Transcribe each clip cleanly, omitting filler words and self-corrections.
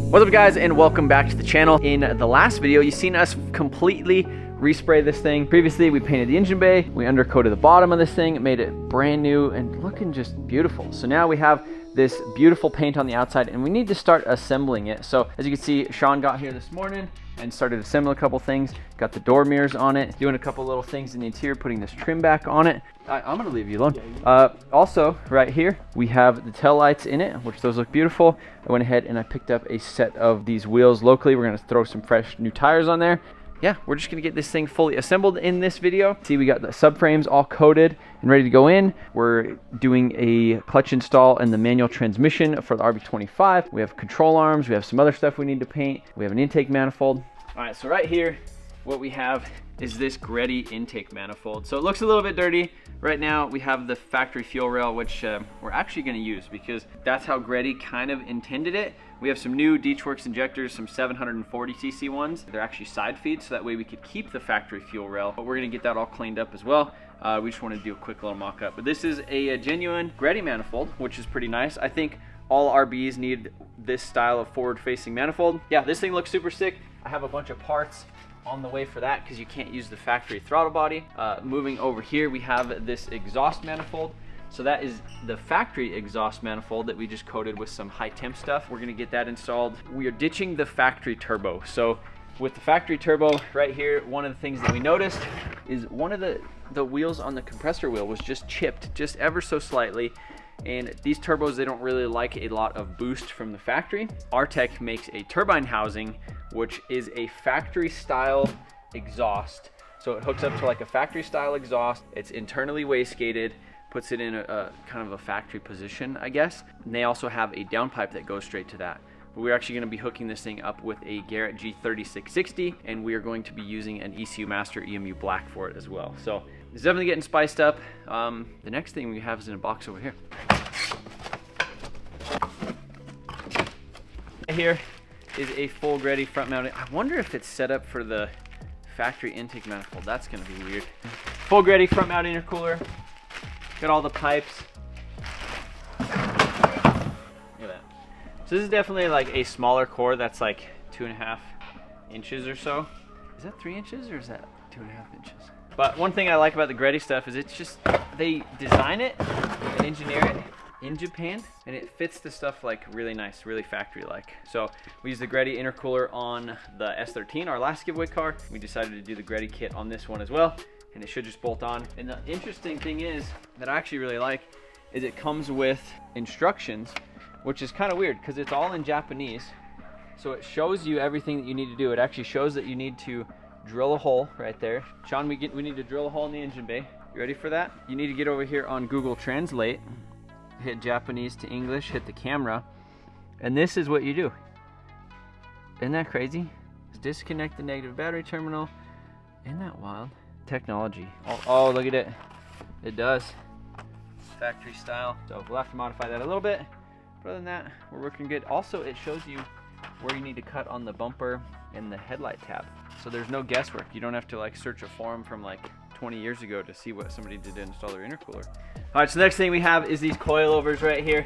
What's up guys, and welcome back to the channel. In the last video, you've seen us completely respray this thing. Previously, we painted the engine bay, we undercoated the bottom of this thing, made it brand new and looking just beautiful. So now we have this beautiful paint on the outside and we need to start assembling it. So as you can see, Sean got here this morning and started assembling a couple things. Got the door mirrors on it, doing a couple little things in the interior, putting this trim back on it. I'm gonna leave you alone. Also, right here, we have the tail lights in it, which those look beautiful. I went ahead and I picked up a set of these wheels locally. We're gonna throw some fresh new tires on there. Yeah, we're just gonna get this thing fully assembled in this video. See, we got the subframes all coated and ready to go in. We're doing a clutch install and the manual transmission for the RB25. We have control arms, we have some other stuff we need to paint. We have an intake manifold. All right, so right here, what we have is this Greddy intake manifold. So it looks a little bit dirty. Right now, we have the factory fuel rail, which we're actually gonna use because that's how Greddy kind of intended it. We have some new Deechworks injectors, some 740cc ones. They're actually side feeds, so that way we could keep the factory fuel rail, but we're gonna get that all cleaned up as well. We just wanna do a quick little mock-up. But this is a genuine Greddy manifold, which is pretty nice. I think all RBs need this style of forward-facing manifold. Yeah, this thing looks super sick. I have a bunch of parts on the way for that because you can't use the factory throttle body. Moving over here, we have this exhaust manifold. So that is the factory exhaust manifold that we just coated with some high temp stuff. We're gonna get that installed. We are ditching the factory turbo. So with the factory turbo right here, one of the things that we noticed is one of the wheels on the compressor wheel was just chipped just ever so slightly. And these turbos, they don't really like a lot of boost from the factory. Artec makes a turbine housing, which is a factory style exhaust. So it hooks up to like a factory style exhaust. It's internally wastegated, puts it in a kind of a factory position, I guess. And they also have a downpipe that goes straight to that. But we're actually gonna be hooking this thing up with a Garrett G30-660, and we are going to be using an ECU Master EMU Black for it as well. So it's definitely getting spiced up. The next thing we have is in a box over here. Here is a full Greddy front mounted. I wonder if it's set up for the factory intake manifold. That's gonna be weird. Full Greddy front mount intercooler. Got all the pipes. Look at that. So this is definitely like a smaller core that's like 2.5 inches or so. Is that 3 inches or is that 2.5 inches? But one thing I like about the Greddy stuff is it's just, they design it and engineer it in Japan, and it fits the stuff like really nice, really factory-like. So we use the Greddy intercooler on the S13, our last giveaway car. We decided to do the Greddy kit on this one as well, and it should just bolt on. And the interesting thing is, that I actually really like, is it comes with instructions, which is kind of weird because it's all in Japanese. So it shows you everything that you need to do. It actually shows that you need to drill a hole right there. Sean, we need to drill a hole in the engine bay. You ready for that? You need to get over here on Google Translate, hit Japanese to English, hit the camera, and this is what you do. Isn't that crazy? Disconnect the negative battery terminal. Isn't that wild? Technology. Oh, look at it. It does. Factory style. So we'll have to modify that a little bit. But other than that, we're working good. Also, it shows you where you need to cut on the bumper and the headlight tab. So there's no guesswork. You don't have to like search a forum from like 20 years ago to see what somebody did to install their intercooler. All right, so the next thing we have is these coilovers right here.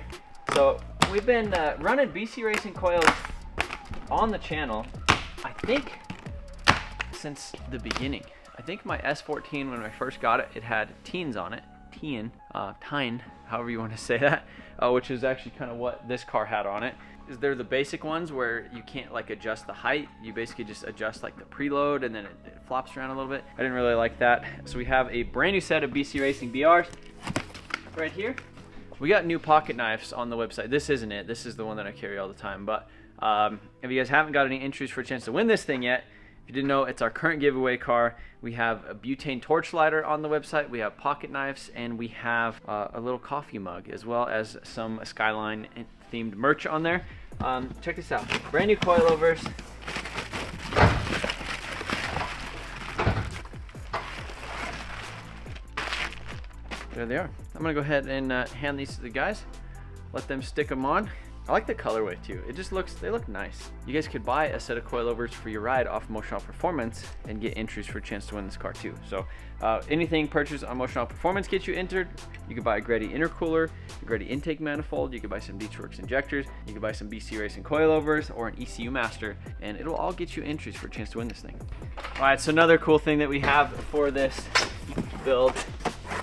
So we've been running BC Racing coils on the channel, I think, since the beginning. I think my S14, when I first got it, it had teens on it. Tine, however you want to say that, which is actually kind of what this car had on it. They're the basic ones where you can't like adjust the height. You basically just adjust like the preload and then it flops around a little bit. I didn't really like that. So we have a brand new set of BC Racing BRs right here. We got new pocket knives on the website. This isn't it. This is the one that I carry all the time. But if you guys haven't got any entries for a chance to win this thing yet, if you didn't know, it's our current giveaway car. We have a butane torch lighter on the website. We have pocket knives, and we have a little coffee mug, as well as some Skyline themed merch on there. Check this out. Brand new coilovers. There they are. I'm gonna go ahead and hand these to the guys. Let them stick them on. I like the colorway too. It just looks, they look nice. You guys could buy a set of coilovers for your ride off Motion Out Performance and get entries for a chance to win this car too. So anything purchased on Motion Out Performance gets you entered. You could buy a Greddy intercooler, a Greddy intake manifold, you could buy some Beachworks injectors, you could buy some BC Racing coilovers or an ECU Master, and it'll all get you entries for a chance to win this thing. All right, so another cool thing that we have for this build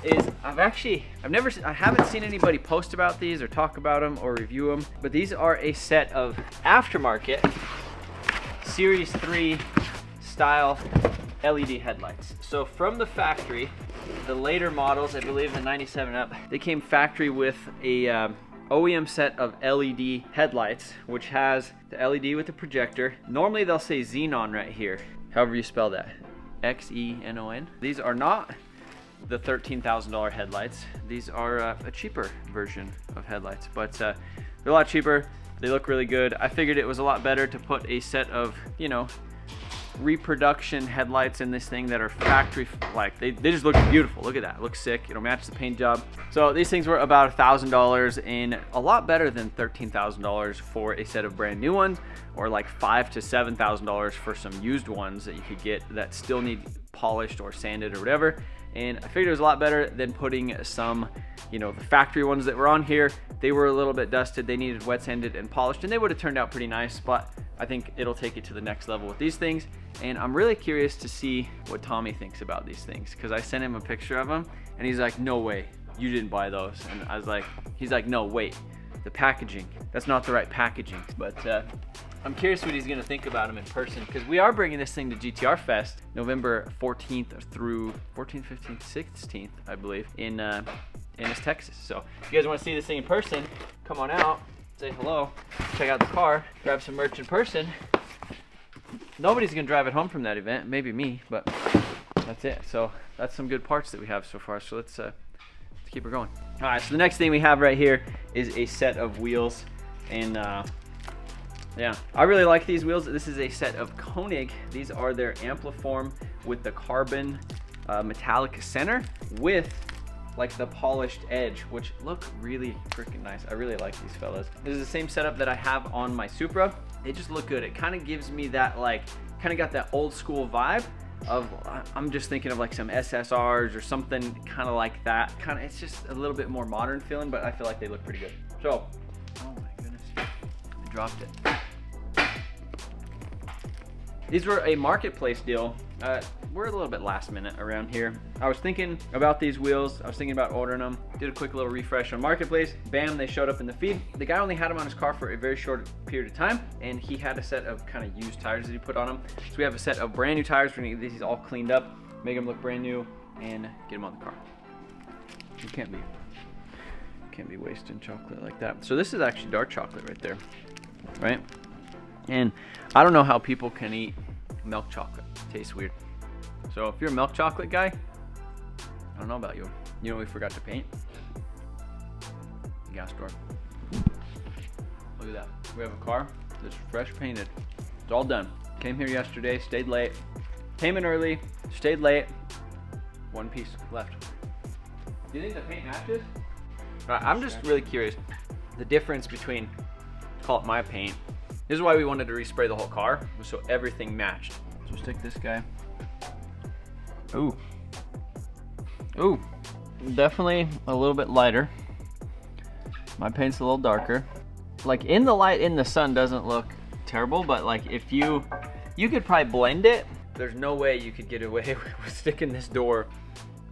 is I haven't seen anybody post about these or talk about them or review them, but these are a set of aftermarket Series 3 style LED headlights. So from the factory, the later models, I believe the 97 up, they came factory with a OEM set of LED headlights, which has the LED with the projector. Normally they'll say xenon right here, however you spell that, X-E-N-O-N. These are not the $13,000 headlights. These are a cheaper version of headlights, but they're a lot cheaper. They look really good. I figured it was a lot better to put a set of, you know, reproduction headlights in this thing that are factory, like they just look beautiful. Look at that, looks sick. It'll match the paint job. So these things were about $1,000 and a lot better than $13,000 for a set of brand new ones, or like $5,000 to $7,000 for some used ones that you could get that still need polished or sanded or whatever. And I figured it was a lot better than putting some, you know, the factory ones that were on here. They were a little bit dusted, they needed wet sanded and polished, and they would have turned out pretty nice, but I think it'll take it to the next level with these things. And I'm really curious to see what Tommy thinks about these things, because I sent him a picture of them and he's like, no way, you didn't buy those. And I was like, he's like, no, wait, the packaging, that's not the right packaging. But I'm curious what he's gonna think about them in person, because we are bringing this thing to GTR Fest November 14th through 14th, 15th, 16th, I believe, in Texas. So if you guys wanna see this thing in person, come on out, say hello, check out the car, grab some merch in person. Nobody's gonna drive it home from that event, maybe me, but that's it. So that's some good parts that we have so far. So let's keep her going. All right, so the next thing we have right here is a set of wheels, and yeah, I really like these wheels. This is a set of Koenig. These are their Ampliform with the carbon metallic center with like the polished edge, which look really freaking nice. I really like these fellas. This is the same setup that I have on my Supra. They just look good. It kind of gives me that, like, kind of got that old school vibe of, I'm just thinking of like some SSRs or something kind of like that. Kind of, it's just a little bit more modern feeling, but I feel like they look pretty good. So, oh my goodness, I dropped it. These were a marketplace deal. We're a little bit last minute around here. I was thinking about these wheels. I was thinking about ordering them. Did a quick little refresh on Marketplace. Bam, they showed up in the feed. The guy only had them on his car for a very short period of time, and he had a set of kind of used tires that he put on them. So we have a set of brand new tires. We're gonna get these all cleaned up, make them look brand new, and get them on the car. You can't be wasting chocolate like that. So this is actually dark chocolate right there, right? And I don't know how people can eat milk chocolate. It tastes weird. So if you're a milk chocolate guy, I don't know about you. You know what we forgot to paint? The gas door. Look at that. We have a car that's fresh painted. It's all done. Came here yesterday, stayed late. Came in early, stayed late. One piece left. Do you think the paint matches? I'm just really curious. The difference between, call it my paint. This is why we wanted to respray the whole car, so everything matched. So stick this guy. Ooh. Ooh. Definitely a little bit lighter. My paint's a little darker. Like in the light, in the sun doesn't look terrible, but like if you could probably blend it. There's no way you could get away with sticking this door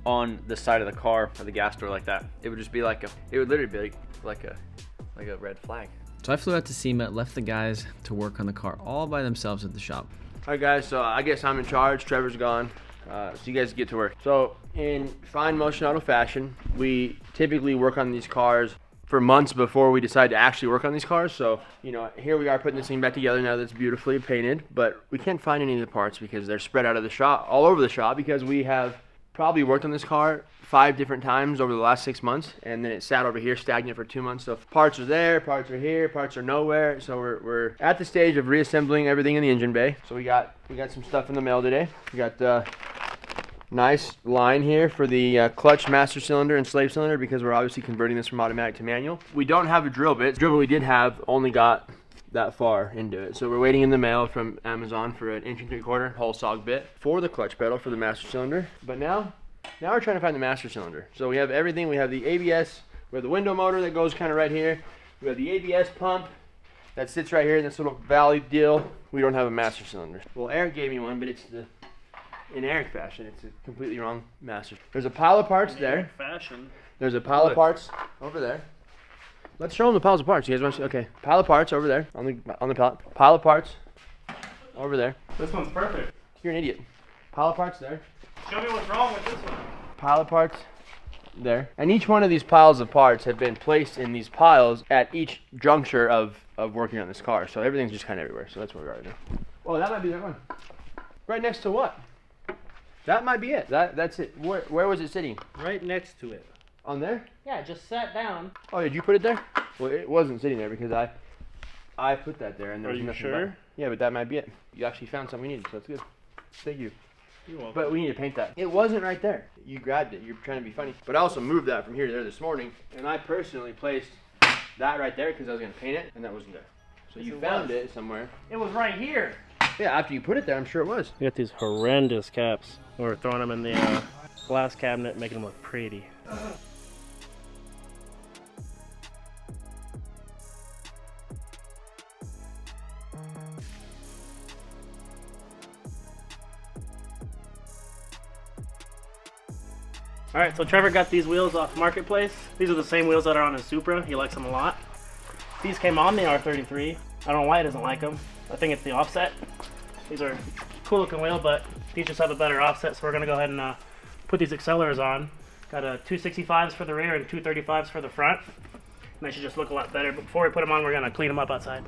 on the side of the car or the gas door like that. It would just be like it would literally be like a red flag. So I flew out to SEMA, left the guys to work on the car all by themselves at the shop. All right, guys, so I guess I'm in charge. Trevor's gone, so you guys get to work. So in fine motion auto fashion, we typically work on these cars for months before we decide to actually work on these cars. So, you know, here we are putting this thing back together now that's beautifully painted, but we can't find any of the parts because they're spread out of the shop, all over the shop, because we have probably worked on this car 5 different times over the last 6 months, and then it sat over here stagnant for 2 months. So parts are there, parts are here, parts are nowhere. So we're at the stage of reassembling everything in the engine bay. So we got some stuff in the mail today. We got nice line here for the clutch master cylinder and slave cylinder, because we're obviously converting this from automatic to manual. We don't have a drill bit. The drill bit we did have only got that far into it. So we're waiting in the mail from Amazon for an 1 3/4 hole sog bit for the clutch pedal for the master cylinder. But now we're trying to find the master cylinder. So we have everything. We have the ABS, we have the window motor that goes kind of right here. We have the ABS pump that sits right here in this little valley deal. We don't have a master cylinder. Well, Eric gave me one, but it's in Eric fashion, it's a completely wrong master. There's a pile of parts there. Fashion. There's a pile of parts over there. Let's show them the piles of parts. You guys want to see? Okay, pile of parts over there on the pallet. Pile of parts over there. This one's perfect. You're an idiot. Pile of parts there. Show me what's wrong with this one. Pile of parts there. And each one of these piles of parts have been placed in these piles at each juncture of working on this car. So everything's just kind of everywhere. So that's where we are right now. Oh, that might be that one. Right next to what? That might be it. That's it. Where was it sitting? Right next to it. On there? Yeah, just sat down. Oh, did you put it there? Well, it wasn't sitting there because I put that there and there Are was you nothing. sure? Yeah, but that might be it. You actually found something we needed, so that's good. Thank you. You're welcome. But we need to paint that. It wasn't right there. You grabbed it. You're trying to be funny. But I also moved that from here to there this morning, and I personally placed that right there because I was going to paint it, and that wasn't there. So you found it somewhere. It was right here. Yeah, after you put it there, I'm sure it was. We got these horrendous caps. We're throwing them in the glass cabinet, making them look pretty. Alright, so Trevor got these wheels off Marketplace. These are the same wheels that are on his Supra. He likes them a lot. These came on the R33. I don't know why he doesn't like them. I think it's the offset. These are cool looking wheel, but these just have a better offset, so we're going to go ahead and put these accelerators on. Got a 265s for the rear and 235s for the front. And they should just look a lot better. But before we put them on, we're going to clean them up outside.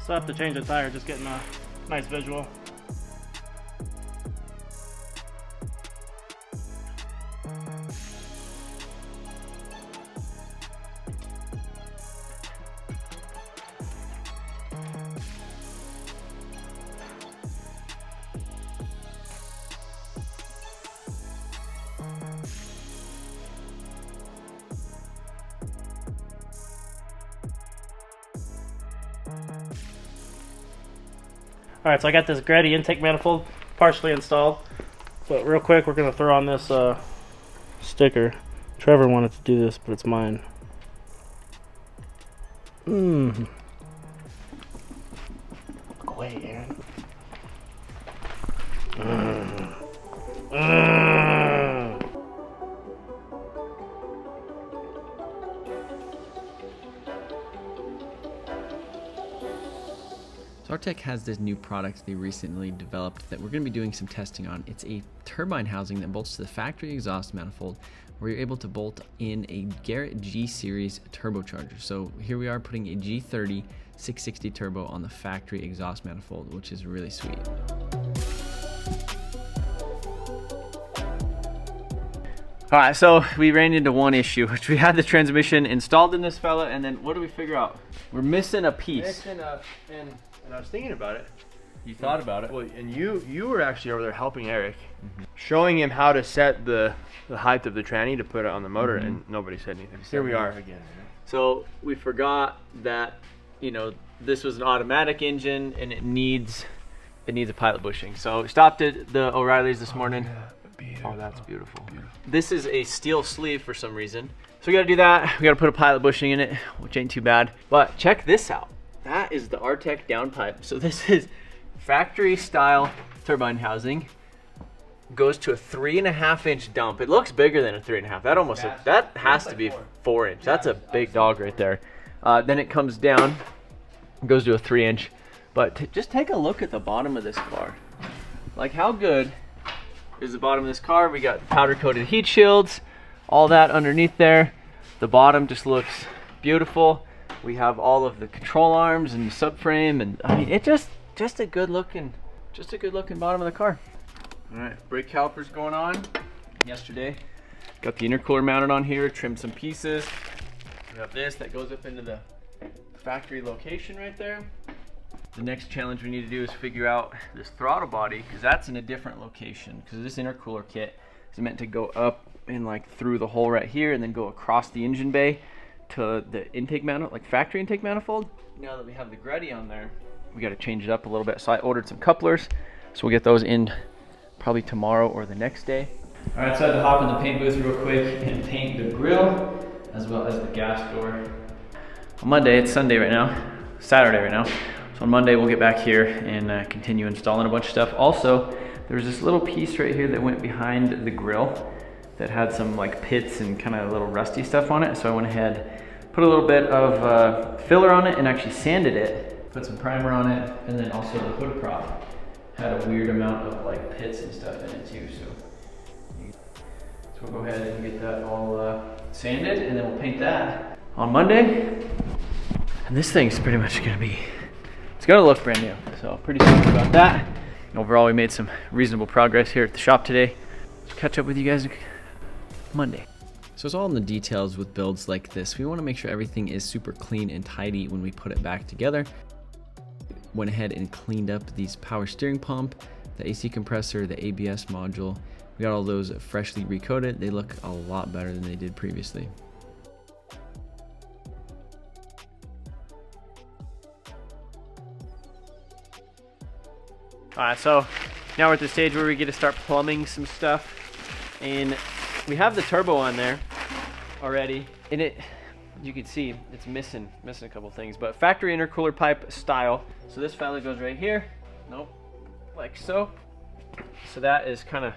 So I have to change the tire, just getting a nice visual. Alright, so I got this Greddy intake manifold partially installed. But real quick, we're going to throw on this sticker. Trevor wanted to do this, but it's mine. Look away, Aaron. So Artec has this new product they recently developed that we're going to be doing some testing on. It's a turbine housing that bolts to the factory exhaust manifold, where you're able to bolt in a Garrett G series turbocharger. So here we are putting a G30-660 turbo on the factory exhaust manifold, which is really sweet. All right, so we ran into one issue, which we had the transmission installed in this fella, and then what do we figure out? We're missing a piece. And I was thinking about it. You thought about it. Well, and you were actually over there helping Eric, showing him how to set the height of the tranny to put it on the motor, and nobody said anything. Here we are again. So we forgot that, you know, this was an automatic engine and it needs a pilot bushing. So we stopped at the O'Reilly's this morning. Oh, that's beautiful. This is a steel sleeve for some reason. So we gotta do that. We gotta put a pilot bushing in it, which ain't too bad. But check this out. That is the Artec downpipe. So this is factory style turbine housing. Goes to a 3.5 inch dump. It looks bigger than a 3.5. That has to be 4 inch. That's a big dog right there. Then it comes down, goes to a 3 inch. But just take a look at the bottom of this car. Like, how good Here's the bottom of this car. We got powder coated heat shields, all that underneath there. The bottom just looks beautiful. We have all of the control arms and subframe, and I mean, it just a good looking bottom of the car. All right, brake calipers going on. Yesterday, got the intercooler mounted on here, trimmed some pieces. We have this that goes up into the factory location right there. The next challenge we need to do is figure out this throttle body, because that's in a different location, because this intercooler kit is meant to go up and like through the hole right here and then go across the engine bay to the intake manifold, like factory intake manifold. Now that we have the Greddy on there, we got to change it up a little bit. So I ordered some couplers, so we'll get those in probably tomorrow or the next day. All right, so I had to hop in the paint booth real quick and paint the grill as well as the gas door. On Monday, it's Sunday right now, Saturday right now. So on Monday, we'll get back here and continue installing a bunch of stuff. Also, there's this little piece right here that went behind the grill that had some like pits and kind of little rusty stuff on it. So I went ahead, put a little bit of filler on it and actually sanded it, put some primer on it, and then also the hood prop had a weird amount of like pits and stuff in it too. So we'll go ahead and get that all sanded, and then we'll paint that on Monday. And this thing's pretty much gonna be, it's gonna look brand new. So pretty stoked about that. And overall, we made some reasonable progress here at the shop today. Let's catch up with you guys Monday. So it's all in the details with builds like this. We want to make sure everything is super clean and tidy when we put it back together. Went ahead and cleaned up these power steering pump, the AC compressor, the ABS module. We got all those freshly recoated. They look a lot better than they did previously. All right, so now we're at the stage where we get to start plumbing some stuff. And we have the turbo on there already. And it, you can see it's missing a couple things, but factory intercooler pipe style. So this fella goes right here. Nope, like so. So that is kind of,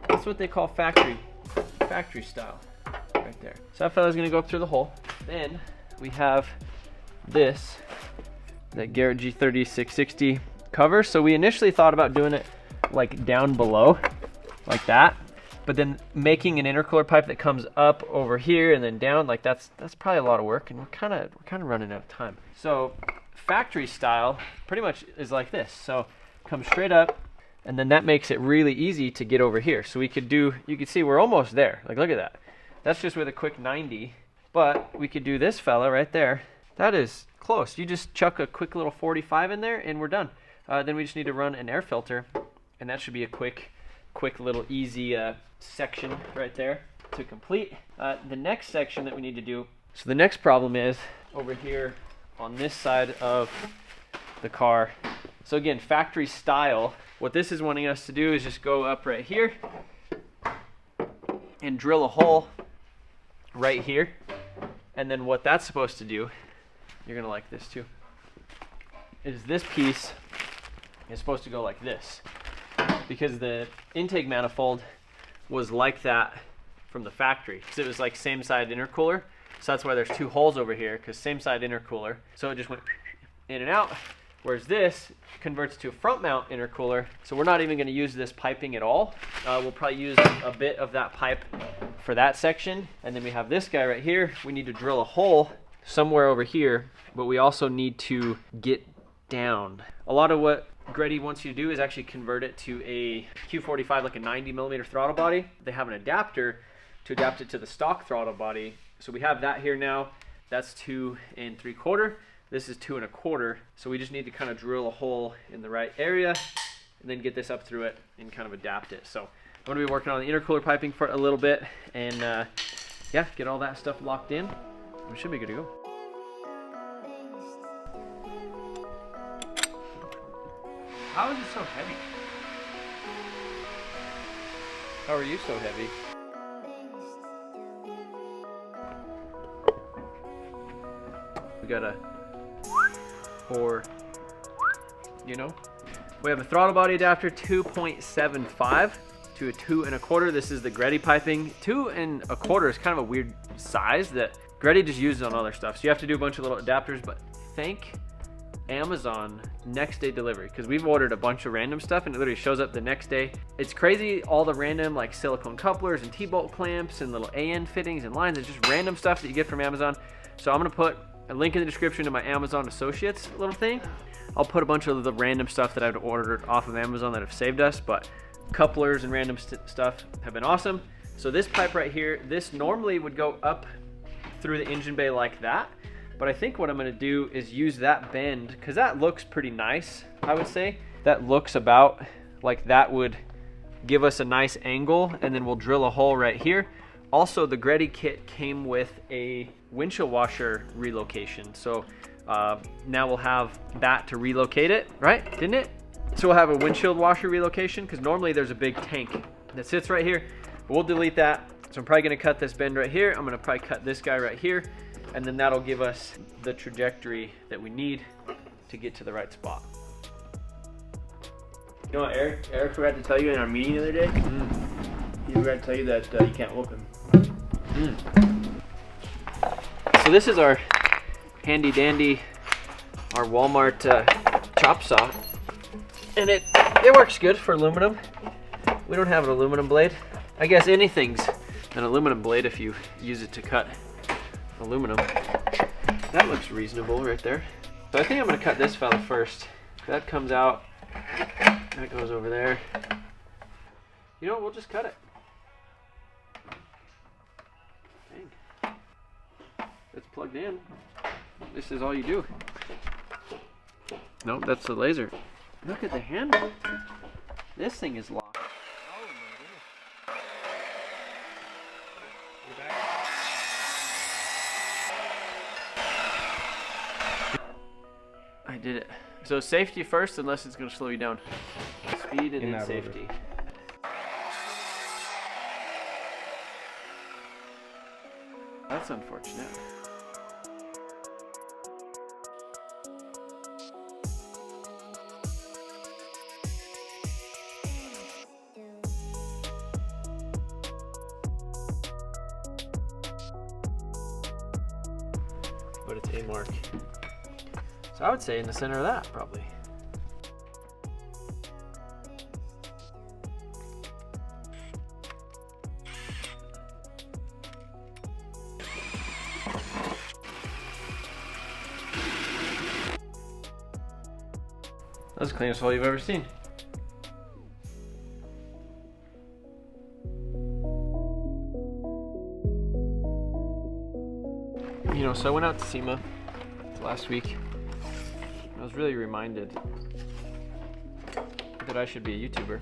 that's what they call factory style right there. So that fella's gonna go up through the hole. Then we have this, that Garrett G30-660 cover. So we initially thought about doing it like down below, like that, but then making an intercooler pipe that comes up over here and then down, like that's probably a lot of work, and we're kind of running out of time. So factory style pretty much is like this. So comes straight up, and then that makes it really easy to get over here. So we could do, you can see we're almost there. Like, look at that. That's just with a quick 90, but we could do this fella right there. That is close. You just chuck a quick little 45 in there and we're done. Then we just need to run an air filter, and that should be a quick little easy section right there to complete. The next section that we need to do, so the next problem is over here on this side of the car. So again, factory style, what this is wanting us to do is just go up right here and drill a hole right here. And then what that's supposed to do, you're gonna like this too, is this piece is supposed to go like this, because the intake manifold was like that from the factory, because it was like same side intercooler. So that's why there's two holes over here, because same side intercooler. So it just went in and out. Whereas this converts to a front mount intercooler. So we're not even going to use this piping at all. We'll probably use a bit of that pipe for that section. And then we have this guy right here. We need to drill a hole somewhere over here, but we also need to get down. A lot of what Greddy wants you to do is actually convert it to a Q45, like a 90mm throttle body. They have an adapter to adapt it to the stock throttle body. So we have that here now. That's 2 3/4. This is 2 1/4. So we just need to kind of drill a hole in the right area and then get this up through it and kind of adapt it. So I'm going to be working on the intercooler piping for a little bit, and yeah, get all that stuff locked in. We should be good to go. How is it so heavy? How are you so heavy? We got a 4, you know? We have a throttle body adapter, 2.75 to a 2 1/4. This is the Greddy piping. 2 1/4 is kind of a weird size that Greddy just uses on other stuff. So you have to do a bunch of little adapters, but thank Amazon next day delivery, because we've ordered a bunch of random stuff and it literally shows up the next day. It's crazy, all the random like silicone couplers and T-bolt clamps and little AN fittings and lines and just random stuff that you get from Amazon. So I'm gonna put a link in the description to my Amazon Associates little thing. I'll put a bunch of the random stuff that I've ordered off of Amazon that have saved us, but couplers and random stuff have been awesome. So this pipe right here, this normally would go up through the engine bay like that. But I think what I'm gonna do is use that bend, because that looks pretty nice, I would say. That looks about like that would give us a nice angle, and then we'll drill a hole right here. Also, the Greddy kit came with a windshield washer relocation. So now we'll have that to relocate it, right? Didn't it? So we'll have a windshield washer relocation, because normally there's a big tank that sits right here. We'll delete that. So I'm probably gonna cut this bend right here. I'm gonna probably cut this guy right here. And then that'll give us the trajectory that we need to get to the right spot. You know what Eric forgot to tell you in our meeting the other day? He forgot to tell you that you can't whoop him. So this is our handy dandy, our Walmart chop saw. And it works good for aluminum. We don't have an aluminum blade. I guess anything's an aluminum blade if you use it to cut aluminum. That looks reasonable right there. So I think I'm gonna cut this fella first. That comes out, that goes over there. You know what, we'll just cut it. Dang. It's plugged in. This is all you do. Nope, that's the laser. Look at the handle. This thing is locked. I did it. So safety first, unless it's going to slow you down. Speed and then safety. That's unfortunate. But it's a mark. So I would say in the center of that, probably. That's the cleanest hole you've ever seen. You know, so I went out to SEMA last week. I was really reminded that I should be a YouTuber.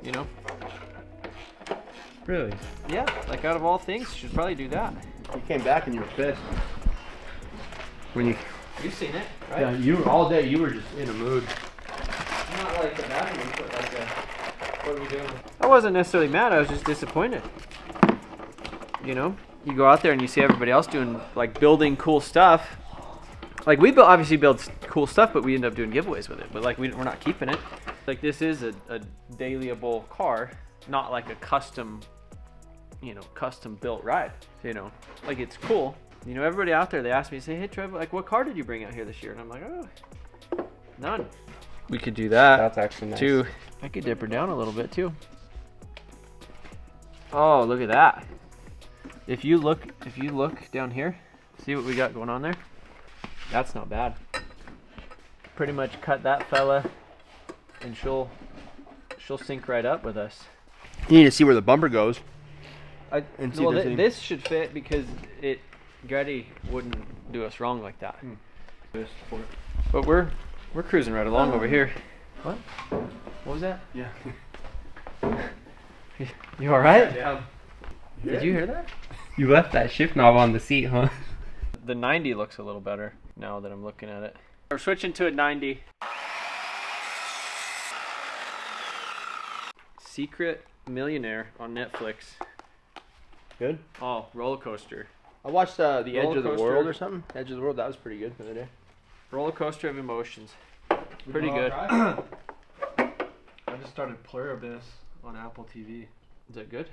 You know? Really? Yeah, like out of all things, should probably do that. You came back and you were pissed. When you... You've seen it, right? Yeah, you were all day. You were just in a mood. Not like a bad mood, but like a, what are we doing? I wasn't necessarily mad. I was just disappointed. You know, you go out there and you see everybody else doing like building cool stuff. Like we obviously build cool stuff, but we end up doing giveaways with it. But like we're not keeping it. Like this is a dailyable car, not like a custom, you know, custom built ride. You know, like it's cool. You know, everybody out there, they ask me, say, hey Trevor, like what car did you bring out here this year? And I'm like, oh, none. We could do that. That's actually nice. Too. I could dip her down a little bit too. Oh, look at that. If you look down here, see what we got going on there? That's not bad. Pretty much cut that fella and she'll sync right up with us. You need to see where the bumper goes. Well, this should fit because Greddy wouldn't do us wrong like that. But we're cruising right along over here. What? What was that? Yeah. You all right? Yeah. Did you hear that? You left that shift knob on the seat, huh? The 90 looks a little better now that I'm looking at it. We're switching to a 90. Secret Millionaire on Netflix. Good. Oh, roller coaster. I watched The Edge of the Coaster. World or something. Edge of the World, that was pretty good the other day. Roller coaster of emotions. Pretty good. I just started Pluribus on Apple TV. Is that good?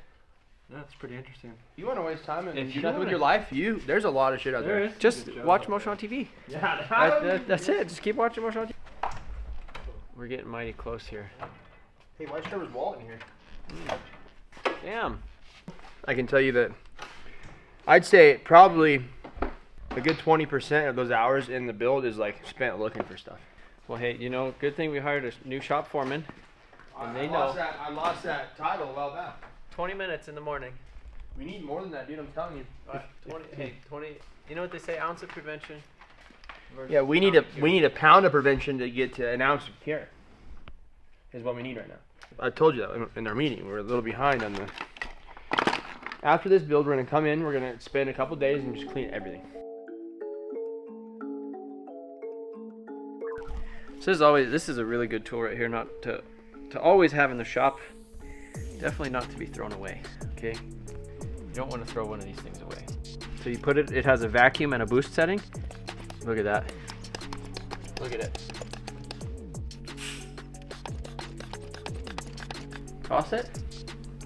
That's pretty interesting. You want to waste time and If do you nothing with wanna- your life? There's a lot of shit out there. Just watch Motion on TV. Yeah. That's it. Just keep watching Motion on TV. We're getting mighty close here. Hey, why's Trevor's wallet in here? Damn. I can tell you that I'd say probably a good 20% of those hours in the build is like spent looking for stuff. Well, hey, you know, good thing we hired a new shop foreman. And they know. I lost that title a while back. 20 minutes in the morning. We need more than that, dude. I'm telling you. 20. You know what they say? Ounce of prevention. Yeah, we need a pound of prevention to get to an ounce of care. Is what we need right now. I told you that in our meeting. We're a little behind on the. After this build, we're gonna come in. We're gonna spend a couple days and just clean everything. So this is a really good tool right here, not to always have in the shop. Definitely not to be thrown away. Okay, you don't want to throw one of these things away. So you put it. It has a vacuum and a boost setting. Look at that. Look at it. Toss it.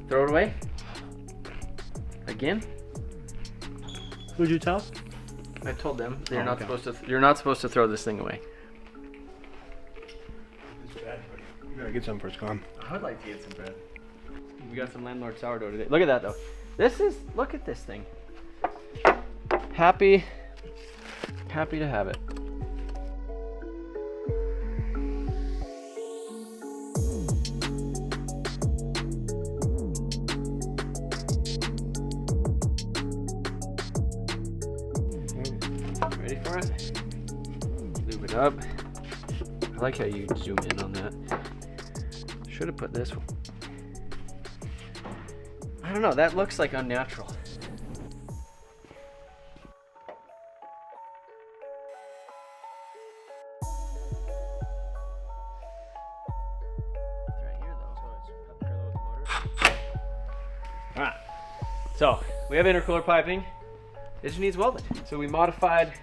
Throw it away. Again. Who'd you tell? I told them you're Oh, not okay. supposed to. You're not supposed to throw this thing away. You gotta get some for it's gone. I would like to get some bread. We got some landlord sourdough today. Look at that though. Look at this thing. Happy to have it. Ready for it? Lube it up. I like how you zoom in on that. Should have put this one. I don't know, that looks like unnatural. Alright, so we have intercooler piping. This needs welded. So we modified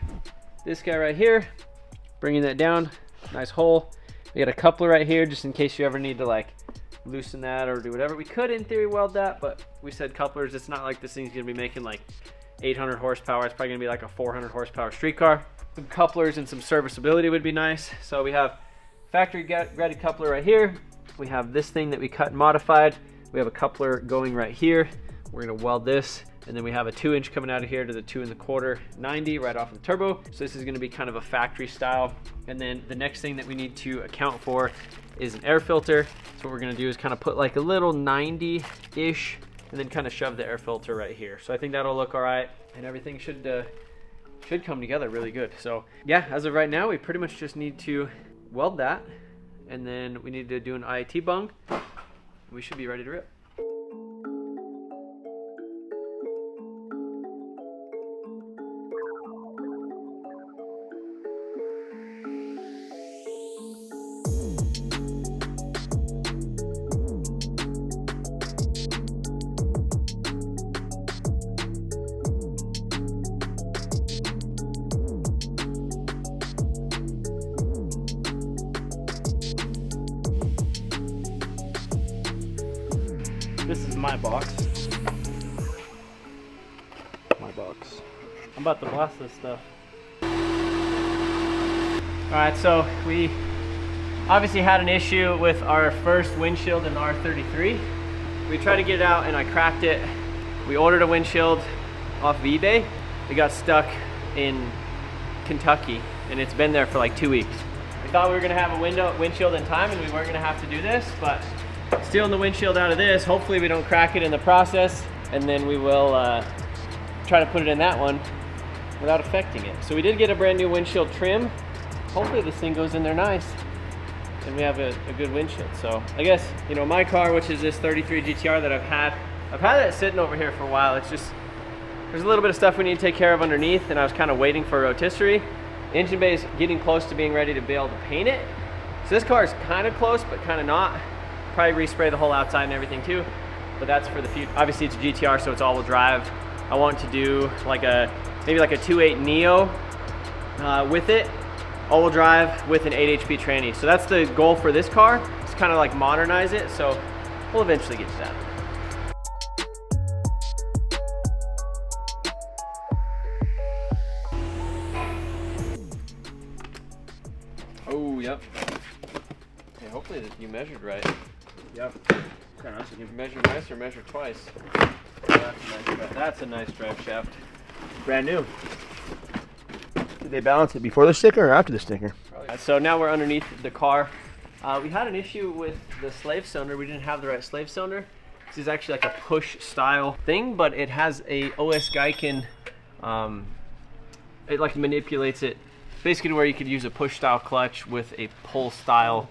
this guy right here, bringing that down, nice hole. We got a coupler right here just in case you ever need to like loosen that or do whatever. We could in theory weld that, but we said couplers. It's not like this thing's gonna be making like 800 horsepower. It's probably gonna be like a 400 horsepower street car. Some couplers and some serviceability would be nice. So we have factory Greddy coupler right here. We have this thing that we cut and modified. We have a coupler going right here. We're gonna weld this. And then we have a 2-inch coming out of here to the 2 1/4 90 right off of the turbo. So this is gonna be kind of a factory style. And then the next thing that we need to account for is an air filter. So what we're gonna do is kind of put like a little 90-ish and then kind of shove the air filter right here. So I think that'll look all right and everything should come together really good. So yeah, as of right now, we pretty much just need to weld that and then we need to do an IAT bung. We should be ready to rip. This is my box. My box. I'm about to blast this stuff. Alright, so we obviously had an issue with our first windshield in the R33. We tried to get it out and I cracked it. We ordered a windshield off of eBay. It got stuck in Kentucky and it's been there for like 2 weeks. We thought we were gonna have a windshield in time and we weren't gonna have to do this, but stealing the windshield out of this, hopefully we don't crack it in the process, and then we will try to put it in that one without affecting it. So we did get a brand new windshield trim. Hopefully this thing goes in there nice and we have a good windshield. So I guess, you know, my car, which is this 33 GTR that I've had it sitting over here for a while. It's just, there's a little bit of stuff we need to take care of underneath and I was kind of waiting for a rotisserie. Engine bay is getting close to being ready to be able to paint it. So this car is kind of close, but kind of not. Probably respray the whole outside and everything too, but that's for the future. Obviously it's a GTR, so it's all-wheel drive. I want to do like maybe like a 2.8 Neo with it, all-wheel drive with an 8 HP tranny. So that's the goal for this car. It's kind of like modernize it. So we'll eventually get to that. Oh, yep. Hey, hopefully that you measured right. Yep. Kind of nice. You measured nice or measured twice? That's a nice drive shaft. Brand new. Did they balance it before the sticker or after the sticker? So now we're underneath the car. We had an issue with the slave cylinder. We didn't have the right slave cylinder. This is actually like a push style thing, but it has a OS Geiken. It like manipulates it basically to where you could use a push style clutch with a pull style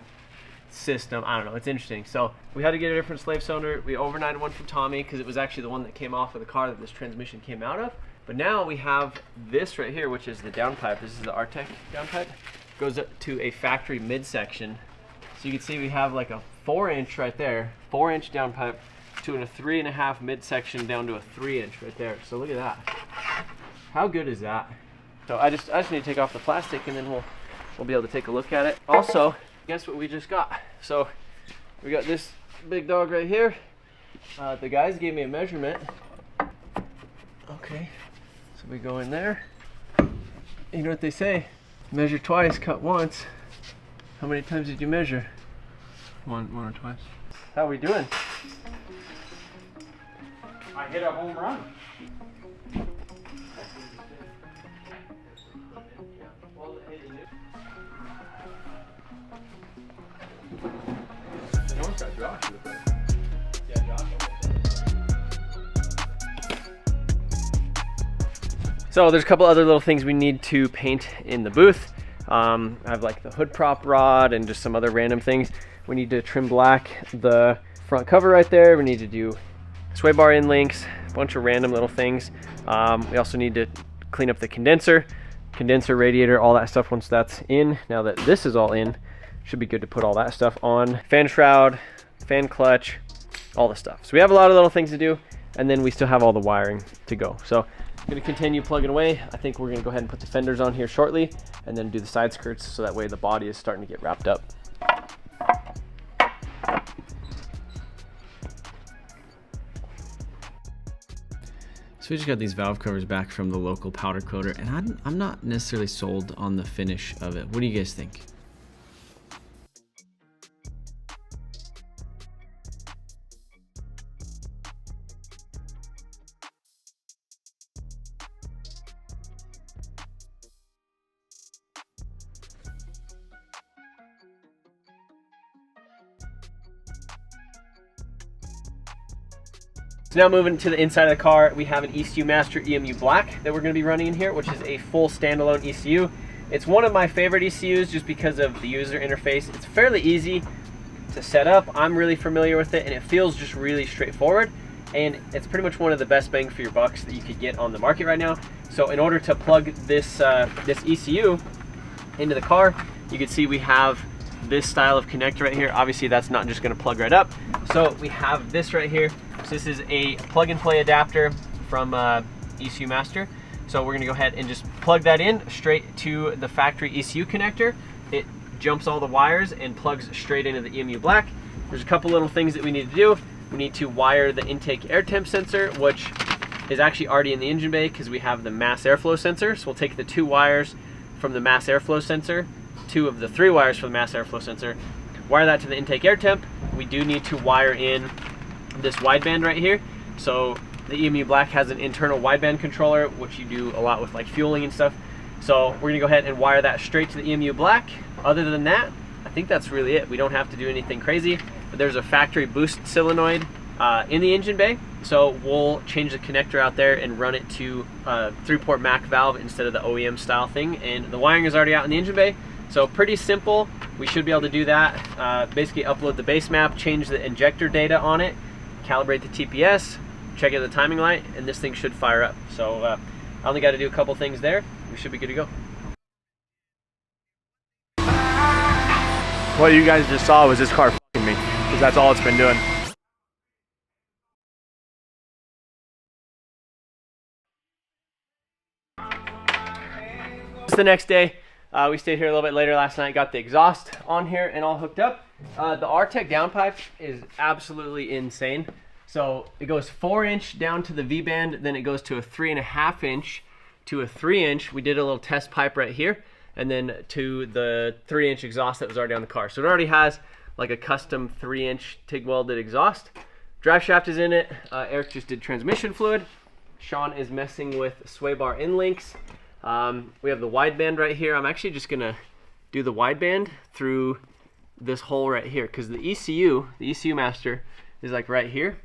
system. I don't know, it's interesting. So we had to get a different slave cylinder. We overnighted one from Tommy because it was actually the one that came off of the car that this transmission came out of. But now we have this right here, which is the downpipe. This is the R-Tech downpipe. Goes up to a factory midsection. So you can see we have like a 4-inch right there, 4-inch downpipe to a 3.5 midsection down to a 3-inch right there. So look at that. How good is that? So I just need to take off the plastic and then we'll be able to take a look at it. Also, guess what we just got? So we got this big dog right here. The guys gave me a measurement. Okay, so we go in there. You know what they say? Measure twice, cut once. How many times did you measure? One or twice. How are we doing? I hit a home run. So there's a couple other little things we need to paint in the booth. I have like the hood prop rod and just some other random things. We need to trim black the front cover right there. We need to do sway bar in links, a bunch of random little things. We also need to clean up the condenser, radiator, all that stuff once that's in. Now that this is all in, should be good to put all that stuff on. Fan shroud, fan clutch, all the stuff. So we have a lot of little things to do, and then we still have all the wiring to go. So I'm gonna continue plugging away. I think we're gonna go ahead and put the fenders on here shortly, and then do the side skirts so that way the body is starting to get wrapped up. So we just got these valve covers back from the local powder coater, and I'm not necessarily sold on the finish of it. What do you guys think? So now moving to the inside of the car, we have an ECU Master EMU Black that we're going to be running in here, which is a full standalone ECU. It's one of my favorite ECUs just because of the user interface. It's fairly easy to set up. I'm really familiar with it, and it feels just really straightforward. And it's pretty much one of the best bang for your bucks that you could get on the market right now. So in order to plug this this ECU into the car, you can see we have this style of connector right here. Obviously that's not just going to plug right up. So we have this right here. So this is a plug and play adapter from ECU Master. So we're going to go ahead and just plug that in straight to the factory ECU connector. It jumps all the wires and plugs straight into the EMU Black. There's a couple little things that we need to do. We need to wire the intake air temp sensor, which is actually already in the engine bay because we have the mass airflow sensor. So we'll take the 2 wires from the mass airflow sensor, 2 of the 3 wires from the mass airflow sensor, wire that to the intake air temp. We do need to wire in this wideband right here. So the EMU Black has an internal wideband controller, which you do a lot with like fueling and stuff. So we're gonna go ahead and wire that straight to the EMU Black. Other than that, I think that's really it. We don't have to do anything crazy, but there's a factory boost solenoid in the engine bay. So we'll change the connector out there and run it to a 3-port MAC valve instead of the OEM style thing. And the wiring is already out in the engine bay. So pretty simple. We should be able to do that. Basically upload the base map, change the injector data on it, calibrate the TPS, check out the timing light, and this thing should fire up. So I only got to do a couple things there. We should be good to go. What you guys just saw was this car f***ing me, because that's all it's been doing. It's the next day. We stayed here a little bit later last night, got the exhaust on here and all hooked up. The R-Tech downpipe is absolutely insane. So it goes 4-inch down to the V-band, then it goes to a 3.5-inch to a 3-inch. We did a little test pipe right here, and then to the 3-inch exhaust that was already on the car. So it already has like a custom 3-inch TIG welded exhaust. Drive shaft is in it. Eric just did transmission fluid. Sean is messing with sway bar end links. We have the wideband right here. I'm actually just gonna do the wideband through this hole right here, because the ECU Master is like right here.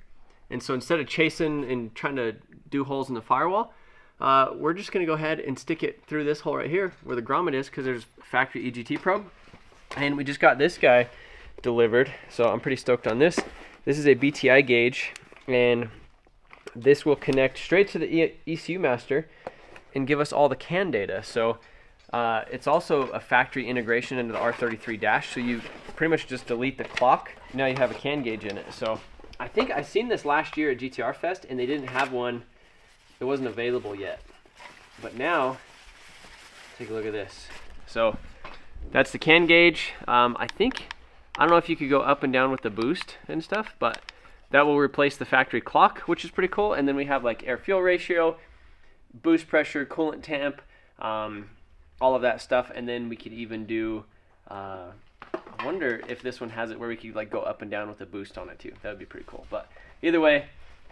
And so instead of chasing and trying to do holes in the firewall, we're just gonna go ahead and stick it through this hole right here where the grommet is, because there's factory EGT probe. And we just got this guy delivered, so I'm pretty stoked on this. This is a BTI gauge, and this will connect straight to the ECU Master and give us all the CAN data. So it's also a factory integration into the R33 dash, so you pretty much just delete the clock. Now you have a CAN gauge in it. So I think I seen this last year at GTR Fest, and they didn't have one. It wasn't available yet. But now, take a look at this. So that's the CAN gauge. I don't know if you could go up and down with the boost and stuff, but that will replace the factory clock, which is pretty cool. And then we have like air-fuel ratio, boost pressure, coolant temp, all of that stuff. And then we could even do, I wonder if this one has it where we could like go up and down with a boost on it too. That would be pretty cool. But either way,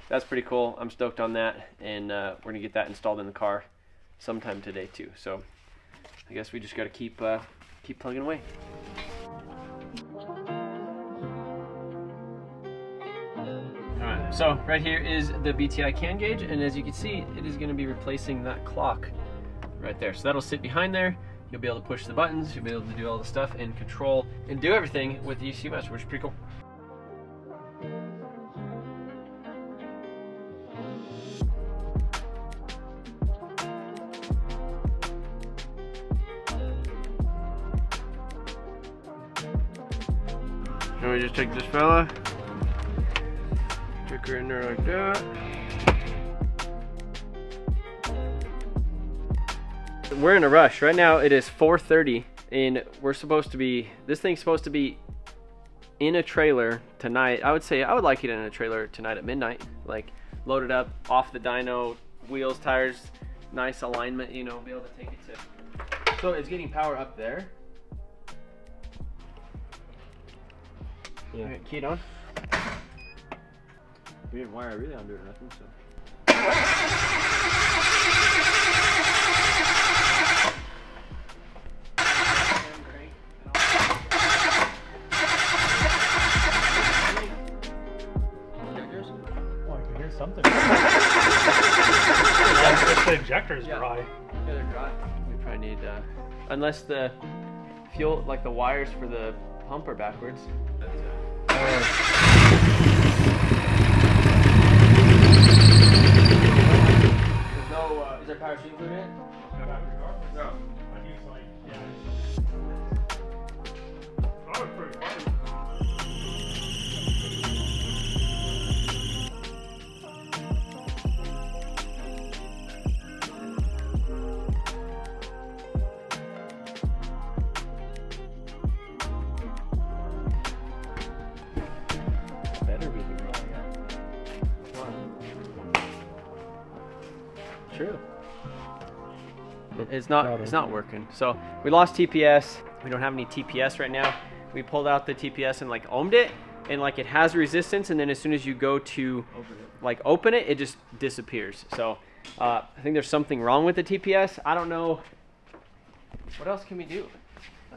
that's pretty cool. I'm stoked on that, and we're gonna get that installed in the car sometime today too. So I guess we just gotta keep plugging away. Alright, so right here is the BTI CAN gauge, and as you can see, it is gonna be replacing that clock right there. So that'll sit behind there. You'll be able to push the buttons, you'll be able to do all the stuff and control and do everything with the ECU Master, which is pretty cool. And we just take this fella, stick her in there like that. We're in a rush. Right now it is 4:30, and we're supposed to be, this thing's supposed to be in a trailer tonight. I would say I would like it in a trailer tonight at midnight, like loaded up off the dyno, wheels, tires, nice alignment, you know, be able to take it to. So it's getting power up there. Yeah. Okay, key it on. We didn't wire really under it or nothing, so. Oh, I can hear something. The injector's dry. Yeah, they're dry. We probably need, unless the fuel, like the wires for the pump are backwards. There's no, is there power steering fluid in it? No. True. It's not working. So we lost TPS. We don't have any TPS right now. We pulled out the TPS and like ohmed it, and like it has resistance, and then as soon as you go to like open it, it just disappears. So I think there's something wrong with the TPS. I don't know. What else can we do?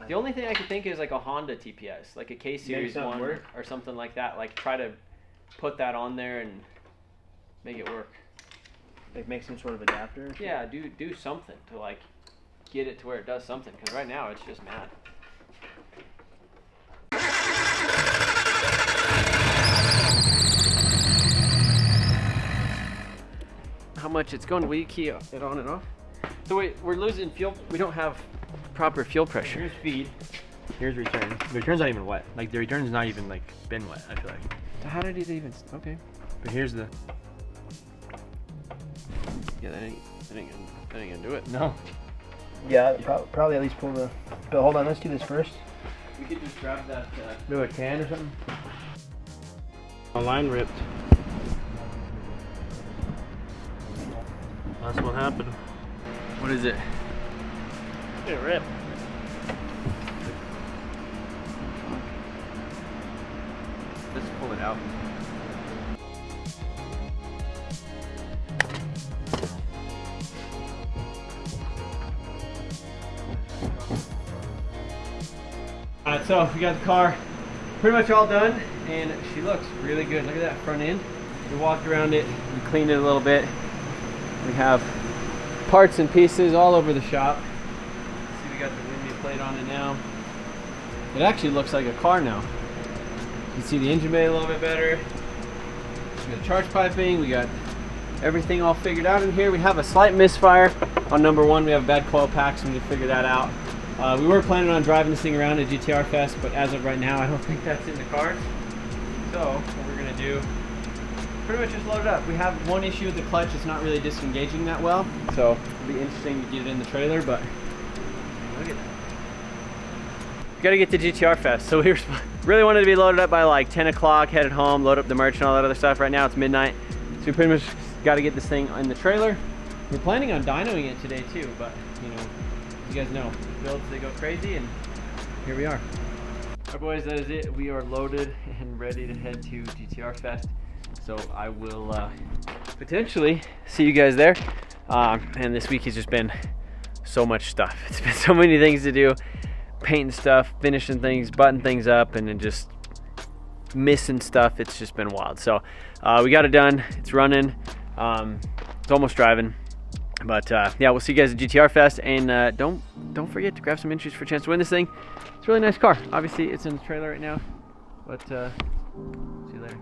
The only thing I could think is like a Honda TPS, like a K Series one or something like that. Like try to put that on there and make it work. Like make some sort of adapter? Yeah, do something to like get it to where it does something, because right now it's just mad. How much it's going? Will you key it on and off? So we're losing fuel. We don't have proper fuel pressure. Here's feed. Here's return. The return's not even wet. Like the return's not even like been wet, I feel like. How did it even? Okay. But here's the. Yeah, that ain't gonna do it. No. Yeah, probably at least pull the. But hold on, let's do this first. We could just grab that. Do a can or something? A line ripped. That's what happened. What is it? It ripped. out. Alright, so we got the car pretty much all done, and she looks really good. Look at that front end. We walked around it, we cleaned it a little bit. We have parts and pieces all over the shop. See, we got the Windy plate on it now. It actually looks like a car now. You can see the engine bay a little bit better. We got charge piping, we got everything all figured out in here. We have a slight misfire on number one. We have a bad coil pack, so we need to figure that out. We were planning on driving this thing around at GTR Fest, but as of right now, I don't think that's in the cards. So what we're gonna do, pretty much just load it up. We have one issue with the clutch; it's not really disengaging that well, so it'll be interesting to get it in the trailer. But look at that. We gotta get to GTR Fest, so we really wanted to be loaded up by like 10 o'clock, headed home, load up the merch and all that other stuff. Right now it's midnight, so we pretty much got to get this thing in the trailer. We're planning on dynoing it today too, but you know, you guys know builds, they go crazy, and here we are. Alright boys, that is it. We are loaded and ready to head to GTR Fest, so I will potentially see you guys there. And this week has just been so much stuff. It's been so many things to do, painting stuff, finishing things, button things up, and then just missing stuff. It's just been wild. So we got it done, it's running, it's almost driving. But yeah, we'll see you guys at GTR Fest, and don't forget to grab some entries for a chance to win this thing. It's a really nice car. Obviously, it's in the trailer right now, but see you later.